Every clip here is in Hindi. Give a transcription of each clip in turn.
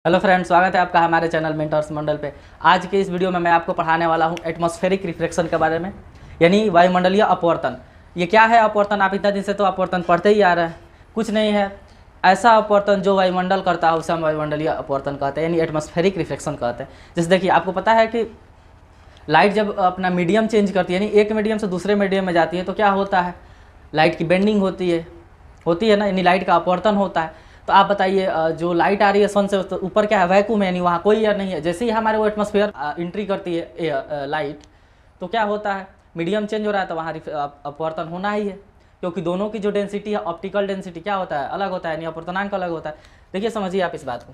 हेलो फ्रेंड्स, स्वागत है आपका हमारे चैनल मेंटर्स मंडल पे। आज के इस वीडियो में मैं आपको पढ़ाने वाला हूं एटमॉस्फेरिक रिफ्लेक्शन के बारे में, यानी वायुमंडलीय अपवर्तन। ये क्या है अपवर्तन? आप इतना दिन से तो अपवर्तन पढ़ते ही आ रहे हैं। कुछ नहीं है, ऐसा अपवर्तन जो वायुमंडल करता है उसे हम वायुमंडलीय अपवर्तन कहते हैं, यानी एटमॉस्फेरिक रिफ्लेक्शन कहते हैं। जैसे देखिए, आपको पता है कि लाइट जब अपना मीडियम चेंज करती है, यानी एक मीडियम से दूसरे मीडियम में जाती है, तो क्या होता है? लाइट की बेंडिंग होती है ना, यानी लाइट का अपवर्तन होता है। तो आप बताइए, जो लाइट आ रही है सन से, तो ऊपर क्या है? वैक्यूम है, यानी वहाँ कोई एयर नहीं है। जैसे ही हमारे वो एटमॉस्फेयर एंट्री करती है लाइट, तो क्या होता है? मीडियम चेंज हो रहा है, तो वहाँ अपवर्तन होना ही है, क्योंकि दोनों की जो डेंसिटी है, ऑप्टिकल डेंसिटी क्या होता है? अलग होता है, यानी अपवर्तनांक अलग होता है। देखिए, समझिए आप इस बात को।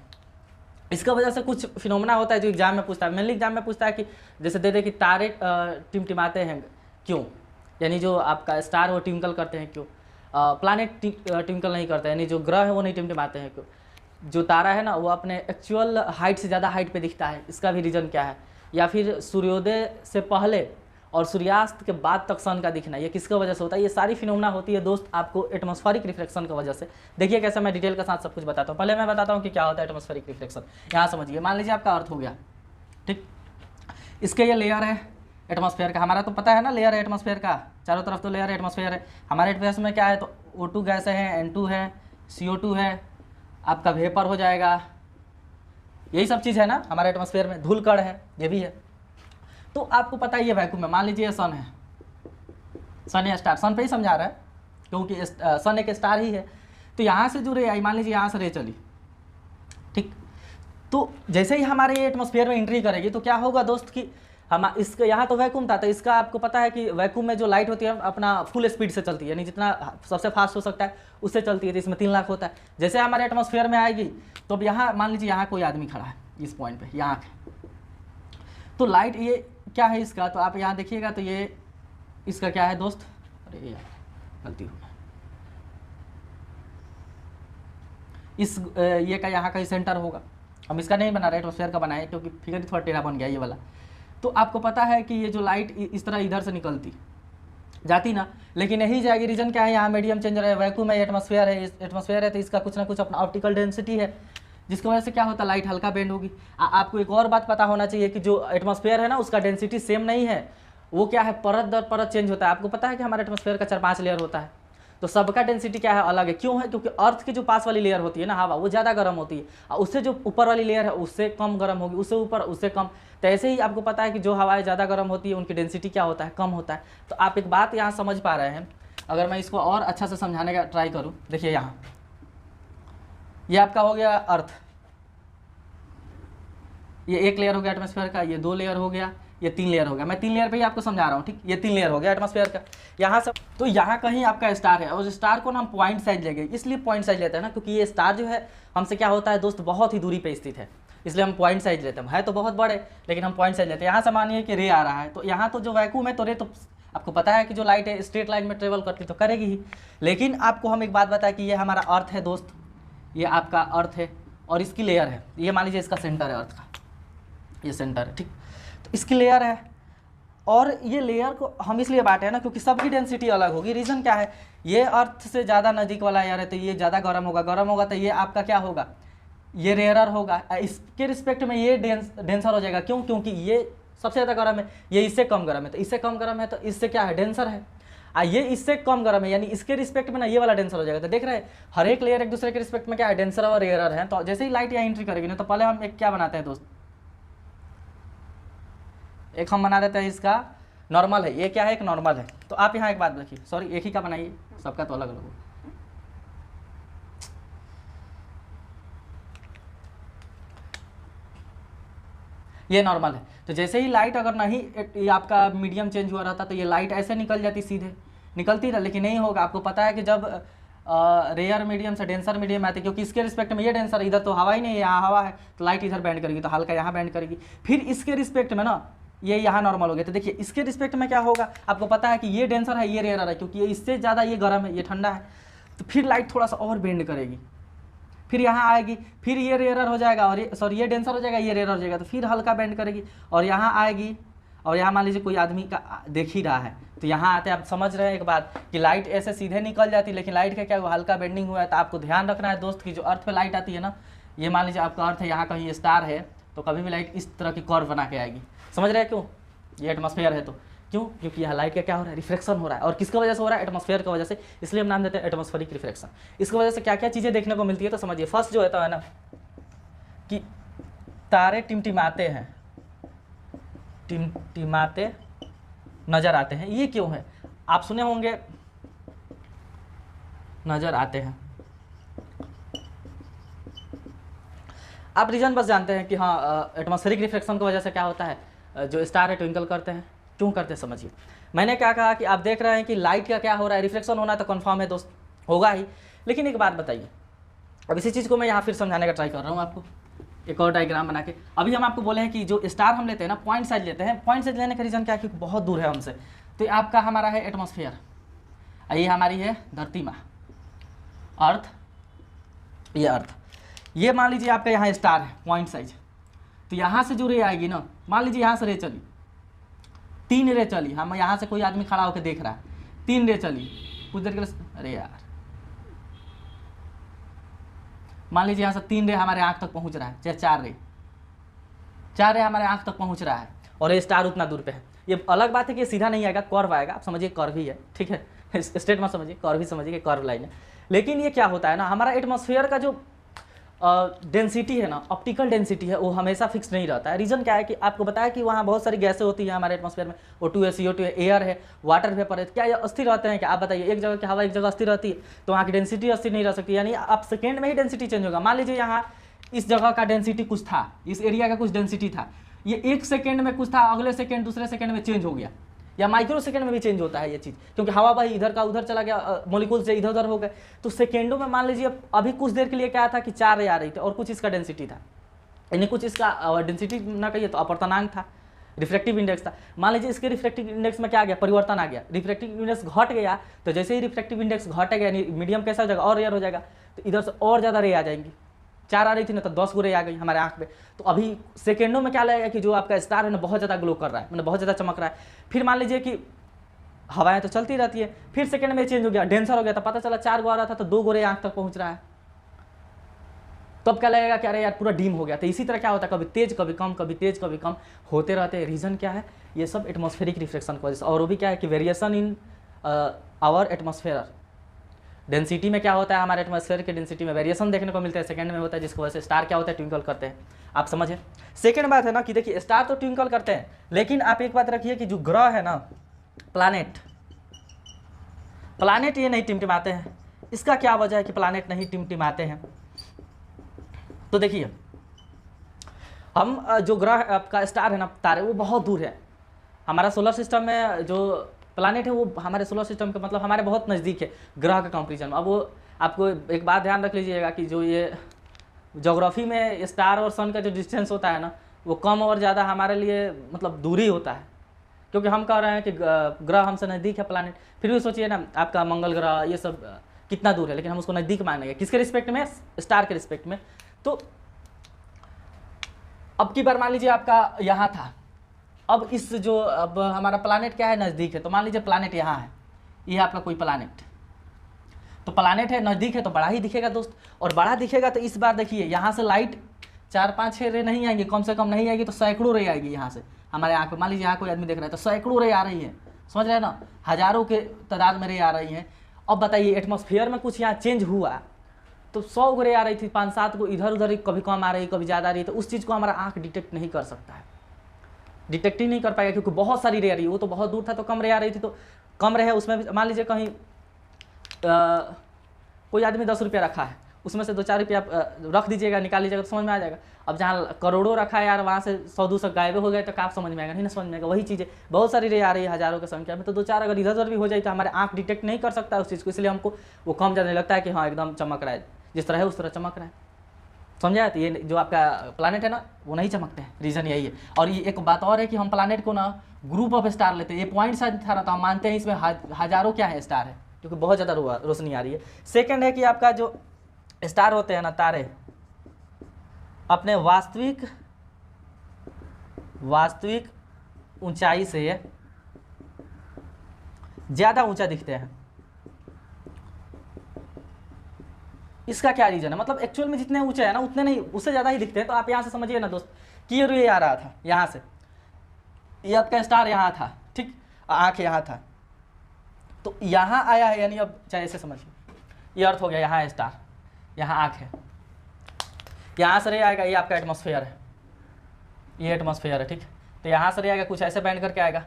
इसका वजह से कुछ फिनोमेना होता है जो एग्जाम में पूछता है। मेनली एग्जाम में पूछता है कि जैसे दे दे कि तारे टिमटिमाते हैं क्यों, यानी जो आपका स्टार वो टिमकल करते हैं क्यों, प्लानेट टिमकल नहीं करते, यानी जो ग्रह है वो नहीं टिमटिमाते हैं क्यों, जो तारा है ना वो अपने एक्चुअल हाइट से ज़्यादा हाइट पे दिखता है, इसका भी रीज़न क्या है? या फिर सूर्योदय से पहले और सूर्यास्त के बाद तक सन का दिखना, ये किसकी वजह से होता है? ये सारी फिनोमेना होती है दोस्त आपको एटमॉस्फेरिक रिफ्लेक्शन की वजह से। देखिए कैसे मैं डिटेल के साथ सब कुछ बताता हूँ। पहले मैं बताता हूँ कि क्या होता है एटमॉस्फेरिक रिफ्लेक्शन। यहाँ समझिए, मान लीजिए आपका अर्थ हो गया, ठीक, इसके ये लेयर है एटमॉस्फेयर का। हमारा तो पता है ना, लेयर है एटमॉस्फेयर का, चारों तरफ तो लेयर है एटमॉस्फेयर है। हमारे एटमॉस्फेयर में क्या है? तो O2 गैस है, N2 है, CO2 है, आपका वेपर हो जाएगा, यही सब चीज़ है ना हमारे एटमॉस्फेयर में। धूल कण है, ये भी है। तो आपको पता ही है वैक्यूम में, मान लीजिए सन है, सन या स्टार, सन पे ही समझा रहा है क्योंकि सन एक स्टार ही है। तो यहाँ से जो रे आई, मान लीजिए यहाँ से रे चली, ठीक, तो जैसे ही हमारे ये एटमॉस्फेयर में एंट्री करेगी तो क्या होगा दोस्त कि हम इसका, यहाँ तो वैक्यूम था, तो इसका आपको पता है कि वैक्यूम में जो लाइट होती है अपना फुल स्पीड से चलती है, यानी जितना सबसे फास्ट हो सकता है उससे चलती है। तो इसमें 3 लाख होता है। जैसे हमारे एटमॉस्फेयर में आएगी तो अब यहाँ मान लीजिए यहाँ कोई आदमी खड़ा है इस पॉइंट पे, यहाँ तो लाइट ये क्या है इसका? तो आप यहाँ देखिएगा तो ये इसका क्या है दोस्त? अरे यार गलती हो गया, इस ये का यहाँ का सेंटर होगा। हम इसका नहीं बना रहे, एटमॉस्फेयर का बनाए क्योंकि फिगर थोड़ा टेढ़ा बन गया ये वाला। तो आपको पता है कि ये जो लाइट इस तरह इधर से निकलती जाती ना, लेकिन यही जाएगी। रीजन क्या है? यहाँ मीडियम चेंज है, वैक्यूम है, एटमॉस्फेयर है, एटमॉस्फेयर है तो इसका कुछ ना कुछ अपना ऑप्टिकल डेंसिटी है, जिसकी वजह से क्या होता है? लाइट हल्का बेंड होगी। आपको एक और बात पता होना चाहिए कि जो एटमॉस्फेयर है ना उसका डेंसिटी सेम नहीं है, वो क्या है? परत दर परत चेंज होता है। आपको पता है कि हमारे एटमॉस्फेयर का 4-5 लेयर होता है, तो सबका डेंसिटी क्या है? अलग है। क्यों है? क्योंकि अर्थ की जो पास वाली लेयर होती है ना हवा, वो ज़्यादा गर्म होती है, और उससे जो ऊपर वाली लेयर है उससे कम गर्म होगी, उससे ऊपर उससे कम। तो ऐसे ही आपको पता है कि जो हवाएं ज़्यादा गर्म होती है उनकी डेंसिटी क्या होता है? कम होता है। तो आप एक बात यहाँ समझ पा रहे हैं। अगर मैं इसको और अच्छा से समझाने का ट्राई करूँ, देखिए यहाँ ये आपका हो गया अर्थ, ये एक लेयर हो गया एटमॉस्फेयर का, ये 2 लेयर हो गया, ये 3 लेयर हो गया। मैं 3 लेयर पे ही आपको समझा रहा हूँ, ठीक। ये 3 लेयर हो गया एटमॉस्फेयर का। यहाँ से तो यहाँ कहीं आपका स्टार है, और स्टार को ना हम पॉइंट साइज लेंगे। इसलिए पॉइंट साइज लेते हैं ना, क्योंकि ये स्टार जो है हमसे क्या होता है दोस्त? बहुत ही दूरी पे स्थित है, इसलिए हम पॉइंट साइज लेते हैं। है तो बहुत बड़े, लेकिन हम पॉइंट साइज लेते हैं। यहाँ से मानिए कि रे आ रहा है, तो यहाँ तो जो वैक्यूम है, तो रे तो आपको पता है कि जो लाइट है स्ट्रेट लाइन में ट्रेवल करती तो करेगी ही। लेकिन आपको हम एक बात बताएं कि ये हमारा अर्थ है दोस्त, ये आपका अर्थ है और इसकी लेयर है। ये मान लीजिए इसका सेंटर है, अर्थ का ये सेंटर है, ठीक। तो इसकी लेयर है, और ये लेयर को हम इसलिए बांटे हैं ना क्योंकि सबकी डेंसिटी अलग होगी। रीज़न क्या है? ये अर्थ से ज़्यादा नज़दीक वाला एयर है तो ये ज़्यादा गर्म होगा तो ये आपका क्या होगा? ये रेयरर होगा। इसके रिस्पेक्ट में ये डेंसर हो जाएगा। क्यों? क्योंकि ये सबसे ज़्यादा गर्म है, ये इससे कम गर्म है, तो इससे कम गर्म है तो इससे क्या है? डेंसर है। ये इससे कम गर्म है, यानी इसके रिस्पेक्ट में ना ये वाला डेंसर हो जाएगा। तो देख रहे हैं हर एक लेयर एक दूसरे के रिस्पेक्ट में क्या है? डेंसर और रेयरर है। तो जैसे ही लाइट यहाँ एंट्री करेगी ना, तो पहले हम एक क्या बनाते हैं दोस्त? एक हम बना देते हैं इसका नॉर्मल है। ये क्या है? एक नॉर्मल है। तो आप यहाँ एक बात देखिए, सॉरी एक ही का बनाइए, सबका तो अलग अलग हो। ये नॉर्मल है। तो जैसे ही लाइट अगर नहीं ये आपका मीडियम चेंज हुआ रहता तो ये लाइट ऐसे निकल जाती, सीधे निकलती ना, लेकिन नहीं होगा। आपको पता है कि जब रेयर मीडियम से डेंसर मीडियम आती है, क्योंकि इसके रिस्पेक्ट में ये डेंसर, इधर तो हवा ही नहीं है, यहाँ हवा है, तो लाइट इधर बैंड करेगी, तो हल्का यहाँ बैंड करेगी। फिर इसके रिस्पेक्ट में ना ये यहाँ नॉर्मल हो गया। तो देखिए इसके रिस्पेक्ट में क्या होगा? आपको पता है कि ये डेंसर है, ये रेयर है, क्योंकि ये इससे ज़्यादा ये गर्म है, ये ठंडा है। तो फिर लाइट थोड़ा सा और बेंड करेगी, फिर यहाँ आएगी, फिर ये रेयर हो जाएगा, और ये सॉरी ये डेंसर हो जाएगा, ये रेयर हो जाएगा, तो फिर हल्का बेंड करेगी और यहाँ आएगी। और यहाँ मान लीजिए कोई आदमी का देख ही रहा है, तो यहाँ आते आप समझ रहे हैं एक बात कि लाइट ऐसे सीधे निकल जाती है, लेकिन लाइट का क्या हुआ? हल्का बेंडिंग हुआ है। तो आपको ध्यान रखना है दोस्त कि जो अर्थ पे लाइट आती है ना, ये मान लीजिए आपका अर्थ है, यहाँ कहीं स्टार है तो कभी भी लाइट इस तरह की कर्व बना के आएगी। समझ रहे हैं क्यों? ये एटमॉस्फेयर है तो क्यों? क्योंकि यहाँ लाइट का क्या हो रहा है? रिफ्लेक्शन हो रहा है। और किसकी वजह से हो रहा है? एटमॉस्फेयर की वजह से। इसलिए हम नाम देते हैं एटमॉस्फेरिक रिफ्लेक्शन। इसकी वजह से क्या क्या चीज़ें देखने को मिलती है तो समझिए। फर्स्ट जो होता है ना कि तारे टिमटिमाते हैं, टिमटिमाते नजर आते हैं। ये क्यों है? आप सुने होंगे नजर आते हैं, आप रीजन बस जानते हैं कि हाँ एटमॉस्फेरिक रिफ्लेक्शन की वजह से क्या होता है, जो स्टार है ट्विंकल करते हैं। क्यों करते हैं समझिए। मैंने क्या कहा कि आप देख रहे हैं कि लाइट का क्या हो रहा है, रिफ्लेक्शन होना तो कंफर्म है दोस्त, होगा ही। लेकिन एक बात बताइए, अब इसी चीज़ को मैं यहाँ फिर समझाने का ट्राई कर रहा हूँ आपको, एक और डायग्राम बना के। अभी हम आपको बोले हैं कि जो स्टार हम लेते हैं ना, पॉइंट साइज लेते हैं। पॉइंट साइज लेने का रीज़न क्या है? क्योंकि बहुत दूर है हमसे। तो ये आपका हमारा है एटमॉस्फेयर, ये हमारी है धरती माँ, अर्थ, ये अर्थ। ये मान लीजिए आपका यहाँ स्टार है, पॉइंट साइज। तो यहाँ से जो रे आएगी ना, मान लीजिए यहाँ से रे चली, 3 रे चली, हम यहाँ से कोई आदमी खड़ा होकर देख रहा है, 3 रे चली कुछ देर के लिए, अरे यार मान लीजिए यहाँ से 3 रे हमारे आँख तक पहुँच रहा है, चाहे 4 रे हमारे आँख तक पहुँच रहा है, और ये स्टार उतना दूर पे है। ये अलग बात है कि सीधा नहीं आएगा, कर्व आएगा। आप समझिए कर्व ही है, ठीक है, स्ट्रेट मत समझिए, कर्व ही समझिए कि कर्व लाइन है। लेकिन ये क्या होता है ना, हमारा एटमॉस्फेयर का जो डेंसिटी है ना, ऑप्टिकल डेंसिटी है, वो हमेशा फिक्स नहीं रहता है। रीज़न क्या है कि आपको बताया कि वहाँ बहुत सारी गैसें होती हैं हमारे एटमॉस्फेयर में, O2 है, CO2 है, एयर है, वाटर वेपर है। क्या ये अस्थिर रहते हैं क्या? आप बताइए। एक जगह की हवा एक जगह अस्थिर रहती है तो वहाँ की डेंसिटी अस्थिर नहीं रह सकती, यानी आप सेकेंड में ही डेंसिटी चेंज होगा। मान लीजिए यहाँ इस जगह का डेंसिटी कुछ था, इस एरिया का कुछ डेंसिटी था, ये 1 सेकेंड में कुछ था, अगले सेकेंड दूसरे सेकेंड में चेंज हो गया, या माइक्रो सेकेंड में भी चेंज होता है ये चीज़, क्योंकि हवा भाई इधर का उधर चला गया, मॉलिक्यूल से इधर उधर हो गए। तो सेकेंडों में मान लीजिए अभी कुछ देर के लिए क्या था कि 4 रे आ रही थी और कुछ इसका डेंसिटी था, यानी कुछ इसका डेंसिटी ना कहिए तो अपवर्तनांक था, रिफ्रैक्टिव इंडेक्स था। मान लीजिए इसके रिफ्रैक्टिव इंडेक्स में क्या आ गया, परिवर्तन आ गया, रिफ्रैक्टिव इंडेक्स घट गया। तो जैसे ही रिफ्रैक्टिव इंडेक्स घटेगा यानी मीडियम कैसा हो जाएगा, और रेयर हो जाएगा, तो इधर से और ज़्यादा रे आ जाएंगी। 4 आ रही थी ना तो 10 गुरे आ गई हमारे आँख में। तो अभी सेकेंडों में क्या लगेगा कि जो आपका स्टार है ना बहुत ज़्यादा ग्लो कर रहा है, मतलब बहुत ज़्यादा चमक रहा है। फिर मान लीजिए कि हवाएं तो चलती रहती है, फिर सेकंड में चेंज हो गया, डेंसर हो गया, तो पता चला 4 गो आ रहा था तो 2 गोरे आँख तक पहुंच रहा है। तब क्या लगेगा कि अरे यार पूरा डीम हो गया। तो इसी तरह क्या होता है, कभी तेज कभी कम, कभी तेज कभी कम होते रहते हैं। रीज़न क्या है? ये सब एटमॉस्फेरिक रिफ्लेक्शन की वजह से। और वो भी क्या है कि variation in our atmosphere density में क्या होता है, हमारे एटमॉस्फेयर के डेंसिटी में वेरिएशन देखने को मिलता है, सेकंड में होता है, जिसकी वजह से स्टार क्या होता है, ट्विंकल करते हैं। आप समझे। सेकंड बात है ना कि देखिए स्टार तो ट्विंकल करते हैं, लेकिन आप एक बात रखिए कि जो ग्रह है ना, प्लानेट ये नहीं टिमटिमाते हैं। इसका क्या वजह है कि प्लानेट नहीं टिमटिमाते हैं? तो देखिए हम जो ग्रह आपका स्टार है ना, तारे, वो बहुत दूर है। हमारा सोलर सिस्टम में जो प्लानेट है वो हमारे सोलर सिस्टम के मतलब हमारे बहुत नज़दीक है ग्रह के कंपेरिजन में। अब वो आपको एक बात ध्यान रख लीजिएगा कि जो ये ज्योग्राफी में स्टार और सन का जो डिस्टेंस होता है ना, वो कम और ज़्यादा हमारे लिए मतलब दूरी होता है, क्योंकि हम कह रहे हैं कि ग्रह हमसे नज़दीक है प्लानेट। फिर भी सोचिए ना आपका मंगल ग्रह ये सब कितना दूर है, लेकिन हम उसको नज़दीक मानेंगे किसके रिस्पेक्ट में? स्टार के रिस्पेक्ट में। तो अब की बार मान लीजिए आपका यहाँ था, अब इस जो अब हमारा प्लानेट क्या है, नज़दीक है। तो मान लीजिए प्लानेट यहाँ है, ये है आपका कोई प्लानेट, तो प्लानेट है नज़दीक है तो बड़ा ही दिखेगा दोस्त। और बड़ा दिखेगा तो इस बार देखिए यहाँ से लाइट 4-5-6 रे नहीं आएंगे, कम से कम नहीं आएगी तो सैकड़ों रे आएगी यहाँ से हमारे आँख पे। मान लीजिए यहाँ कोई आदमी देख रहा है तो सैकड़ों रे आ रही है, समझ रहे हैं ना, हज़ारों के तादाद में रे आ रही हैं। अब बताइए एटमॉस्फेयर में कुछ यहाँ चेंज हुआ तो 100 गो रे आ रही थी, 5-7 को इधर उधर, कभी कम आ रही कभी ज़्यादा आ रही है। तो उस चीज़ को हमारा आँख डिटेक्ट नहीं कर सकता है, डिटेक्ट ही नहीं कर पाएगा, क्योंकि बहुत सारी रे आ रही है। वो तो बहुत दूर था तो कम रे आ रही थी, तो कम रहे उसमें भी मान लीजिए कहीं कोई आदमी 10 रुपया रखा है, उसमें से 2-4 रुपया रख दीजिएगा, निकाल लीजिएगा तो समझ में आ जाएगा। अब जहाँ करोड़ों रखा है यार, वहाँ से 100-200 गायब हो गए तो क्या समझ में आएगा? नहीं ना समझ में आएगा। वही चीज़ें बहुत सारी रे आ रही है हज़ारों की संख्या में, तो 2-4 अगर इधर उधर भी हो जाए तो हमारे आँख डिटेक्ट नहीं कर सकता उस चीज़ को, इसलिए हमको वो कम ज़्यादा लगता है कि हाँ एकदम चमक रहा है, जिस तरह है उस तरह चमक रहा है। समझा? तो ये जो आपका प्लानेट है ना वो नहीं चमकते हैं, रीज़न यही है। और ये एक बात और है कि हम प्लानेट को ना ग्रुप ऑफ स्टार लेते हैं। ये पॉइंट साइज था ना, तो हम मानते हैं इसमें हज़ारों क्या है स्टार है, क्योंकि बहुत ज़्यादा रोशनी आ रही है। सेकंड है कि आपका जो स्टार होते हैं ना, तारे, अपने वास्तविक ऊंचाई से ज़्यादा ऊंचा दिखते हैं। इसका क्या रीज़न है, मतलब एक्चुअल में जितने ऊंचे है ना उतने नहीं, उससे ज़्यादा ही दिखते हैं। तो आप यहाँ से समझिए ना दोस्त कि ये रे आ रहा था यहाँ से, ये आपका स्टार यहाँ था, ठीक, आँख यहाँ था, तो यहाँ आया है, यानी अब चाहे ऐसे समझिए, ये अर्थ हो गया, यहाँ है स्टार, यहाँ आँख है, यहाँ से रे आएगा, ये आपका एटमॉस्फेयर है, ये एटमॉस्फेयर है, ठीक। तो यहाँ से रे आएगा, कुछ ऐसे बैंड करके आएगा,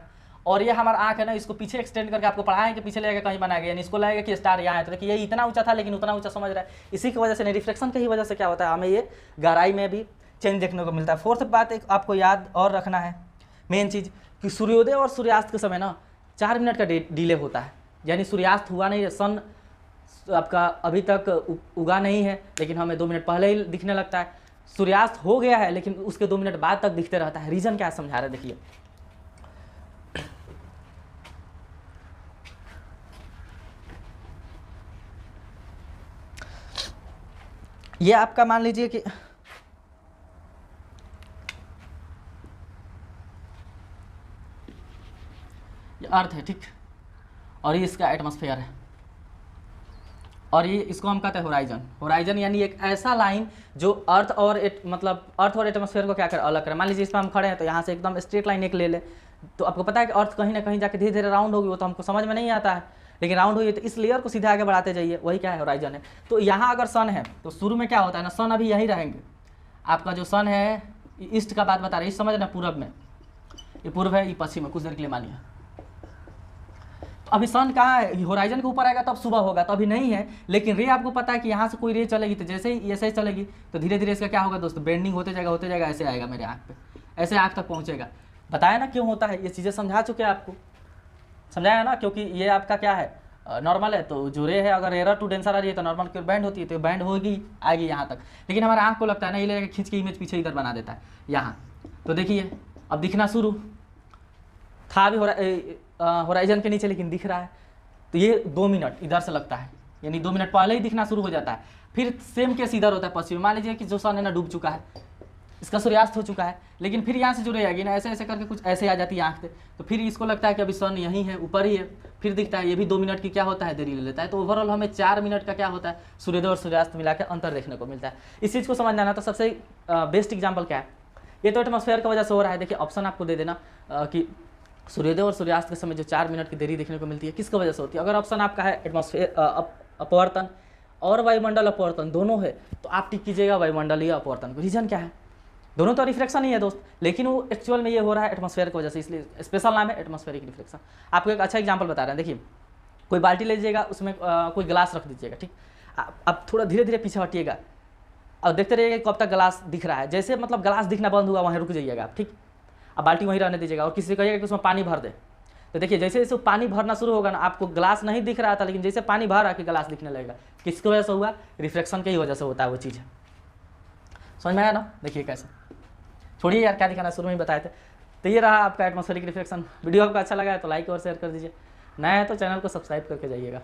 और ये हमारा आँख है ना, इसको पीछे एक्सटेंड करके आपको पढ़ाएं कि पीछे लेके कहीं बनाएगा, यानी इसको लगेगा कि स्टार यहाँ है। तो देखिए ये इतना ऊंचा था लेकिन उतना ऊंचा समझ रहा है, इसी की वजह से, रिफ्लेक्शन की ही वजह से क्या होता है, हमें ये गहराई में भी चेंज देखने को मिलता है। फोर्थ बात एक आपको याद और रखना है, मेन चीज़, कि सूर्योदय और सूर्यास्त के समय ना 4 मिनट का डिले होता है, यानी सूर्यास्त हुआ नहीं है, सन आपका अभी तक उगा नहीं है, लेकिन हमें 2 मिनट पहले ही दिखने लगता है। सूर्यास्त हो गया है लेकिन उसके 2 मिनट बाद तक दिखते रहता है। रीज़न क्या समझा रहे, देखिए ये आपका मान लीजिए कि ये अर्थ है, ठीक, और ये इसका एटमॉस्फेयर है, और ये इसको हम कहते हैं होराइजन। होराइजन यानी एक ऐसा लाइन जो अर्थ और मतलब अर्थ और एटमॉस्फेयर को क्या कर अलग करे। मान लीजिए इस पर हम खड़े हैं तो यहाँ से एकदम स्ट्रेट लाइन एक ले ले, तो आपको पता है कि अर्थ कहीं ना कहीं जाके धीरे धीरे राउंड होगी, वो तो हमको समझ में नहीं आता है, लेकिन राउंड हुई तो इस लेयर को सीधे आगे बढ़ाते जाइए, वही क्या है, होराइजन है। तो यहाँ अगर सन है तो शुरू में क्या होता है ना, सन अभी यहीं रहेंगे, आपका जो सन है ईस्ट का बात बता रहे, ईस्ट समझ ना, पूरब में, ये पूर्व है, ये पश्चिम है, कुछ देर के लिए मानिए। तो अभी सन कहाँ है, होराइजन के ऊपर आएगा तब सुबह होगा, तो अभी नहीं है, लेकिन रे आपको पता है कि यहाँ से कोई रे चलेगी, तो जैसे ही ऐसे ही चलेगी तो धीरे धीरे इसका क्या होगा दोस्तों, बेंडिंग होते जाएगा, ऐसे आएगा मेरे आँख पे, ऐसे आँख तक पहुँचेगा। बताया ना क्यों होता है, ये चीज़ें समझा चुके हैं आपको, समझाया ना, क्योंकि ये आपका क्या है, नॉर्मल है, तो जो रे है अगर एरर टू डेंसर आ रही है तो नॉर्मल की बैंड होती है, तो बैंड होगी आएगी यहाँ तक, लेकिन हमारे आँख को लगता है ना, ये लेकर खींच के इमेज पीछे इधर बना देता है यहाँ। तो देखिए अब दिखना शुरू था अभी होराइजन के नीचे, लेकिन दिख रहा है, तो ये 2 मिनट इधर से लगता है, यानी 2 मिनट पहले ही दिखना शुरू हो जाता है। फिर सेम केस इधर होता है पश्चिम, मान लीजिए कि जो सन है ना डूब चुका है, इसका सूर्यास्त हो चुका है, लेकिन फिर यहाँ से जो रहेगी ना ऐसे ऐसे करके कुछ ऐसे आ जाती है आँख से, तो फिर इसको लगता है कि अभी सन यहीं है, ऊपर ही है, फिर दिखता है, ये भी 2 मिनट की क्या होता है, देरी ले लेता है। तो ओवरऑल हमें 4 मिनट का क्या होता है, सूर्योदय और सूर्यास्त मिला के अंतर देखने को मिलता है। इस चीज़ को समझना ना, तो सबसे बेस्ट एग्जाम्पल क्या है, ये तो एटमॉस्फेयर की वजह से हो रहा है। देखिए ऑप्शन आपको दे देना कि सूर्योदय और सूर्यास्त के समय जो 4 मिनट की देरी देखने को मिलती है किसकी वजह से होती है। अगर ऑप्शन आपका है एटमॉस्फेयर अपवर्तन और वायुमंडल अपवर्तन दोनों है, तो आप टिक कीजिएगा वायुमंडलीय अपवर्तन को। रीजन क्या है, दोनों तो रिफ्लेक्शन ही है दोस्त, लेकिन वो एक्चुअल में ये हो रहा है एटमॉस्फेयर की वजह से, इसलिए स्पेशल नाम है एटमॉस्फेरिक रिफ्लेक्शन। आपको एक अच्छा एग्जांपल बता रहे हैं, देखिए कोई बाल्टी ले लीजिएगा, उसमें कोई गिलास रख दीजिएगा, ठीक, अब थोड़ा धीरे धीरे पीछे हटिएगा और देखते रहिएगा कब तक गिलास दिख रहा है। जैसे मतलब गिलास दिखना बंद हुआ वहीं रुक जाइएगा आप, ठीक, अब बाल्टी वहीं रहने दीजिएगा और किसी से कहिएगा कि उसमें पानी भर दे। तो देखिए जैसे जैसे पानी भरना शुरू होगा ना, आपको ग्लास नहीं दिख रहा था, लेकिन जैसे पानी भर आके ग्लास दिखने लगेगा। किसकी वजह से हुआ, रिफ्लेक्शन की ही वजह से होता है वो चीज़। समझ में आया ना, देखिए कैसे, छोड़िए यार क्या दिखाना, शुरू में ही बताए थे। तो ये रहा आपका एटमॉस्फेरिक रिफ्लेक्शन। वीडियो आपको अच्छा लगा है तो लाइक और शेयर कर दीजिए, नया है तो चैनल को सब्सक्राइब करके जाइएगा।